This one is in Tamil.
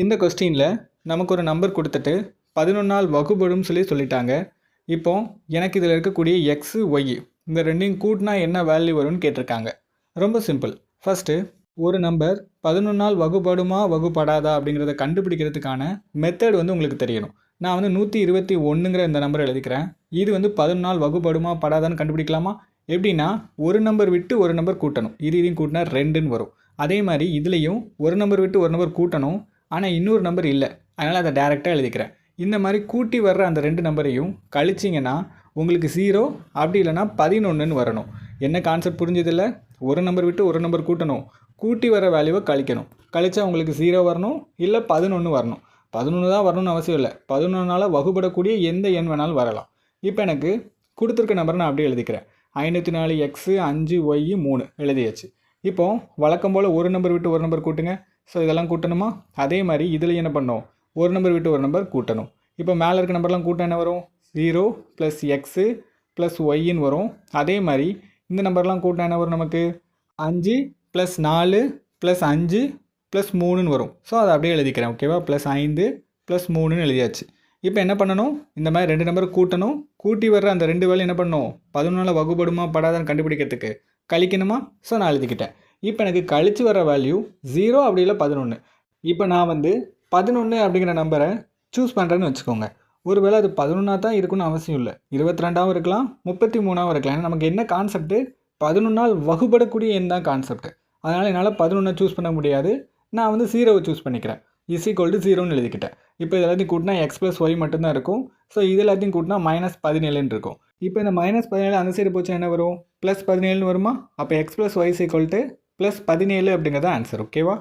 இந்த கொஸ்டினில் நமக்கு ஒரு நம்பர் கொடுத்துட்டு 11ஆல் வகுபடும் சொல்லிட்டாங்க. இப்போ எனக்கு இதில் இருக்கக்கூடிய எக்ஸு ஒய் இந்த ரெண்டையும் கூட்டினா என்ன வேல்யூ வரும்னு கேட்டிருக்காங்க. ரொம்ப சிம்பிள். ஃபஸ்ட்டு ஒரு நம்பர் 11ஆல் வகுபடுமா வகுப்படாதா அப்படிங்கிறத கண்டுபிடிக்கிறதுக்கான மெத்தட் உங்களுக்கு தெரியணும். நான் 121ங்கிற இந்த நம்பர் எழுதிக்கிறேன். இது 11ஆல் வகுபடுமா படாதான்னு கண்டுபிடிக்கலாமா? எப்படின்னா ஒரு நம்பர் விட்டு ஒரு நம்பர் கூட்டணும். இதையும் கூட்டினா 2ன்னு வரும். அதே மாதிரி இதுலேயும் ஒரு நம்பர் விட்டு ஒரு நம்பர் கூட்டணும், ஆனால் இன்னொரு நம்பர் இல்லை, அதனால் அதை டேரெக்டாக எழுதிக்கிறேன். இந்த மாதிரி கூட்டி வர்ற அந்த 2 நம்பரையும் கழிச்சிங்கன்னா உங்களுக்கு 0, அப்படி இல்லைனா 11ன்னு வரணும். என்ன கான்செப்ட் புரிஞ்சதில்லை? ஒரு நம்பர் விட்டு ஒரு நம்பர் கூட்டணும், கூட்டி வர வேல்யூவை கழிக்கணும். கழிச்சா உங்களுக்கு 0 வரணும், இல்லை 11 வரணும். 11 தான் வரணும்னு அவசியம் இல்லை, 11ஆல் வகுப்படக்கூடிய எந்த எண் வேணாலும் வரலாம். இப்போ எனக்கு கொடுத்துருக்க நம்பரை நான் அப்படியே எழுதிக்கிறேன். 504 எக்ஸு 5 ஒய் 3 எழுதியாச்சு. இப்போது வழக்கம் போல் ஒரு நம்பர் விட்டு ஒரு நம்பர் கூட்டுங்க. ஸோ இதெல்லாம் கூட்டணுமா? அதே மாதிரி இதில் என்ன பண்ணோம், ஒரு நம்பர் விட்டு ஒரு நம்பர் கூட்டணும். இப்போ மேலே இருக்க நம்பர்லாம் கூட்ட என்ன வரும்? 0 + எக்ஸு + ஒய்ன்னு வரும். அதே மாதிரி இந்த நம்பர்லாம் கூட்டினா என்ன வரும்? நமக்கு 5 + 4 + 5 + 3ன்னு வரும். ஸோ அதை அப்படியே எழுதிக்கிறேன். ஓகேவா? +5 + 3ன்னு எழுதியாச்சு. இப்போ என்ன பண்ணணும்? இந்த மாதிரி 2 நம்பர் கூட்டணும். கூட்டி வர்ற அந்த 2 வேலை என்ன பண்ணணும்? 11ஆல் வகுபடுமா படாதான்னு கண்டுபிடிக்கிறதுக்கு கழிக்கணுமா? ஸோ நான் எழுதிக்கிட்டேன். இப்போ எனக்கு கழிச்சு வர வேல்யூ 0, அப்படி இல்லை 11. இப்போ நான் 11 அப்படிங்கிற நம்பரை சூஸ் பண்ணுறேன்னு வச்சுக்கோங்க. ஒருவேளை அது 11ஆக தான் இருக்குன்னு அவசியம் இல்லை, 22ஆகவும் இருக்கலாம், 33ஆகவும் இருக்கலாம். ஏன்னா நமக்கு என்ன கான்செப்ட்டு, 11ஆல் வகுபடக்கூடிய எண் தான் கான்செப்ட். அதனால் என்னால் 11 சூஸ் பண்ண முடியாது. நான் 0வை சூஸ் பண்ணிக்கிறேன். =0ன்னு எழுதிக்கிட்டேன். இப்போ இது எல்லாத்தையும் கூட்டினா எக்ஸ் + ஒய் மட்டும்தான் இருக்கும். ஸோ இது எல்லாத்தையும் கூட்டினா -17ன்னு இருக்கும். இப்போ இந்த -17 அந்த சைடு போச்சுன்னா என்ன வரும்? +17ன்னு வருமா? அப்போ எக்ஸ் + ஒய் = +17 அப்படிங்கிறத ஆன்சர். ஓகேவா?